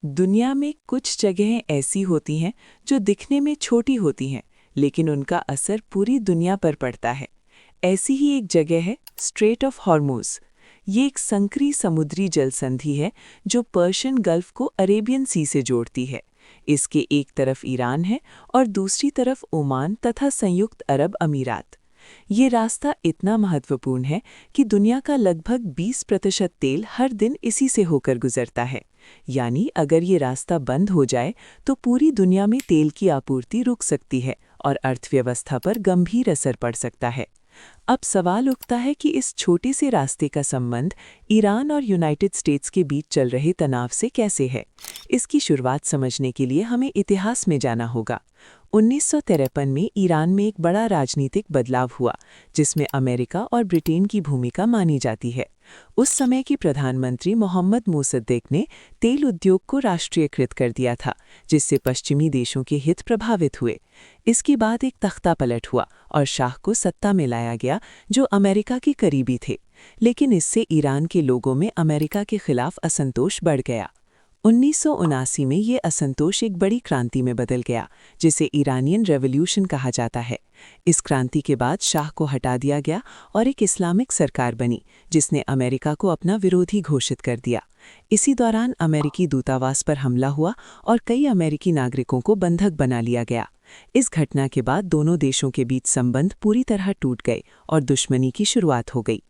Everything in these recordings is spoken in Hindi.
दुनिया में कुछ जगहें ऐसी होती हैं जो दिखने में छोटी होती हैं, लेकिन उनका असर पूरी दुनिया पर पड़ता है। ऐसी ही एक जगह है स्ट्रेट ऑफ हॉर्मुज़। ये एक संकरी समुद्री जलसंधि है जो पर्शियन गल्फ को अरेबियन सी से जोड़ती है। इसके एक तरफ ईरान है और दूसरी तरफ ओमान तथा संयुक्त अरब अमीरात। ये रास्ता इतना महत्वपूर्ण है कि दुनिया का लगभग 20% तेल हर दिन इसी से होकर गुजरता है। यानी अगर ये रास्ता बंद हो जाए तो पूरी दुनिया में तेल की आपूर्ति रुक सकती है और अर्थव्यवस्था पर गंभीर असर पड़ सकता है। अब सवाल उठता है कि इस छोटे से रास्ते का संबंध ईरान और यूनाइटेड स्टेट्स के बीच चल रहे तनाव से कैसे है। इसकी शुरुआत समझने के लिए हमें इतिहास में जाना होगा। 1953 में ईरान में एक बड़ा राजनीतिक बदलाव हुआ, जिसमें अमेरिका और ब्रिटेन की भूमिका मानी जाती है। उस समय के प्रधानमंत्री मोहम्मद मोसद्देक ने तेल उद्योग को राष्ट्रीयकृत कर दिया था, जिससे पश्चिमी देशों के हित प्रभावित हुए। इसके बाद एक तख्तापलट हुआ और शाह को सत्ता में लाया गया, जो अमेरिका के करीबी थे। लेकिन इससे ईरान के लोगों में अमेरिका के खिलाफ असंतोष बढ़ गया। 1979 में ये असंतोष एक बड़ी क्रांति में बदल गया, जिसे ईरानियन रेवोल्यूशन कहा जाता है। इस क्रांति के बाद शाह को हटा दिया गया और एक इस्लामिक सरकार बनी, जिसने अमेरिका को अपना विरोधी घोषित कर दिया। इसी दौरान अमेरिकी दूतावास पर हमला हुआ और कई अमेरिकी नागरिकों को बंधक बना लिया गया। इस घटना के बाद दोनों देशों के बीच संबंध पूरी तरह टूट गए और दुश्मनी की शुरुआत हो गई।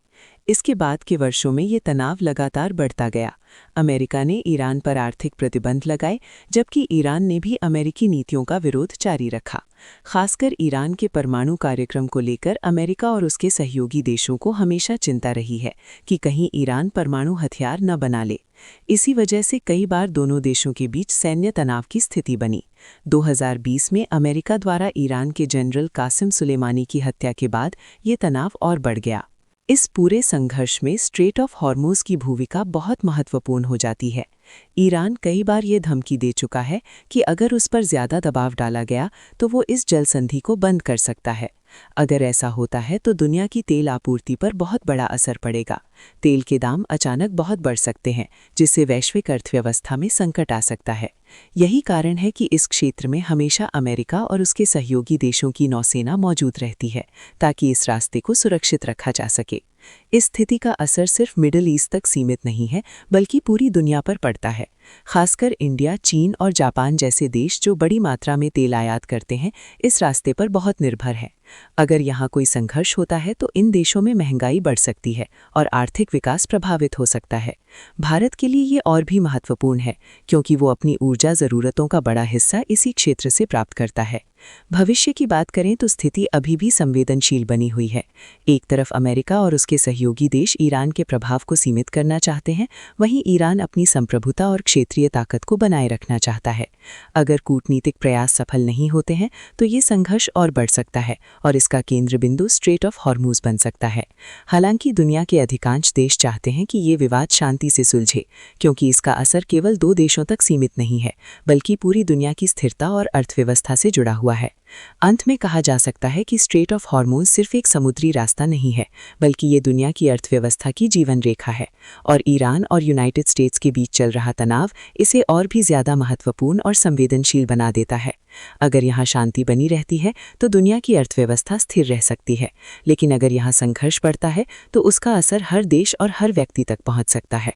इसके बाद के वर्षों में ये तनाव लगातार बढ़ता गया। अमेरिका ने ईरान पर आर्थिक प्रतिबंध लगाए, जबकि ईरान ने भी अमेरिकी नीतियों का विरोध जारी रखा। खासकर ईरान के परमाणु कार्यक्रम को लेकर अमेरिका और उसके सहयोगी देशों को हमेशा चिंता रही है कि कहीं ईरान परमाणु हथियार न बना ले। इसी वजह से कई बार दोनों देशों के बीच सैन्य तनाव की स्थिति बनी। 2020 में अमेरिका द्वारा ईरान के जनरल कासिम सुलेमानी की हत्या के बाद ये तनाव और बढ़ गया। इस पूरे संघर्ष में स्ट्रेट ऑफ हॉर्मुज़ की भूमिका बहुत महत्वपूर्ण हो जाती है। ईरान कई बार ये धमकी दे चुका है कि अगर उस पर ज़्यादा दबाव डाला गया तो वो इस जलसंधि को बंद कर सकता है। अगर ऐसा होता है तो दुनिया की तेल आपूर्ति पर बहुत बड़ा असर पड़ेगा। तेल के दाम अचानक बहुत बढ़ सकते हैं, जिससे वैश्विक अर्थव्यवस्था में संकट आ सकता है। यही कारण है कि इस क्षेत्र में हमेशा अमेरिका और उसके सहयोगी देशों की नौसेना मौजूद रहती है, ताकि इस रास्ते को सुरक्षित रखा जा सके। इस स्थिति का असर सिर्फ मिडिल ईस्ट तक सीमित नहीं है, बल्कि पूरी दुनिया पर पड़ता है। खासकर इंडिया, चीन और जापान जैसे देश जो बड़ी मात्रा में तेल आयात करते हैं, इस रास्ते पर बहुत निर्भर हैं। अगर यहाँ कोई संघर्ष होता है तो इन देशों में महंगाई बढ़ सकती है और आर्थिक विकास प्रभावित हो सकता है। भारत के लिए ये और भी महत्वपूर्ण है, क्योंकि वो अपनी ऊर्जा ज़रूरतों का बड़ा हिस्सा इसी क्षेत्र से प्राप्त करता है। भविष्य की बात करें तो स्थिति अभी भी संवेदनशील बनी हुई है। एक तरफ अमेरिका और उसके सहयोगी देश ईरान के प्रभाव को सीमित करना चाहते हैं, वहीं ईरान अपनी संप्रभुता और क्षेत्रीय ताकत को बनाए रखना चाहता है। अगर कूटनीतिक प्रयास सफल नहीं होते हैं तो ये संघर्ष और बढ़ सकता है और इसका केंद्र बिंदु स्ट्रेट ऑफ हॉर्मुज़ बन सकता है। हालांकि दुनिया के अधिकांश देश चाहते हैं कि ये विवाद शांति से सुलझे, क्योंकि इसका असर केवल 2 देशों तक सीमित नहीं है, बल्कि पूरी दुनिया की स्थिरता और अर्थव्यवस्था से जुड़ा हुआ है। अंत में कहा जा सकता है कि स्ट्रेट ऑफ हॉर्मुज़ सिर्फ एक समुद्री रास्ता नहीं है, बल्कि ये दुनिया की अर्थव्यवस्था की जीवन रेखा है। और ईरान और यूनाइटेड स्टेट्स के बीच चल रहा तनाव इसे और भी ज़्यादा महत्वपूर्ण और संवेदनशील बना देता है। अगर यहाँ शांति बनी रहती है तो दुनिया की अर्थव्यवस्था स्थिर रह सकती है, लेकिन अगर यहाँ संघर्ष बढ़ता है तो उसका असर हर देश और हर व्यक्ति तक पहुँच सकता है।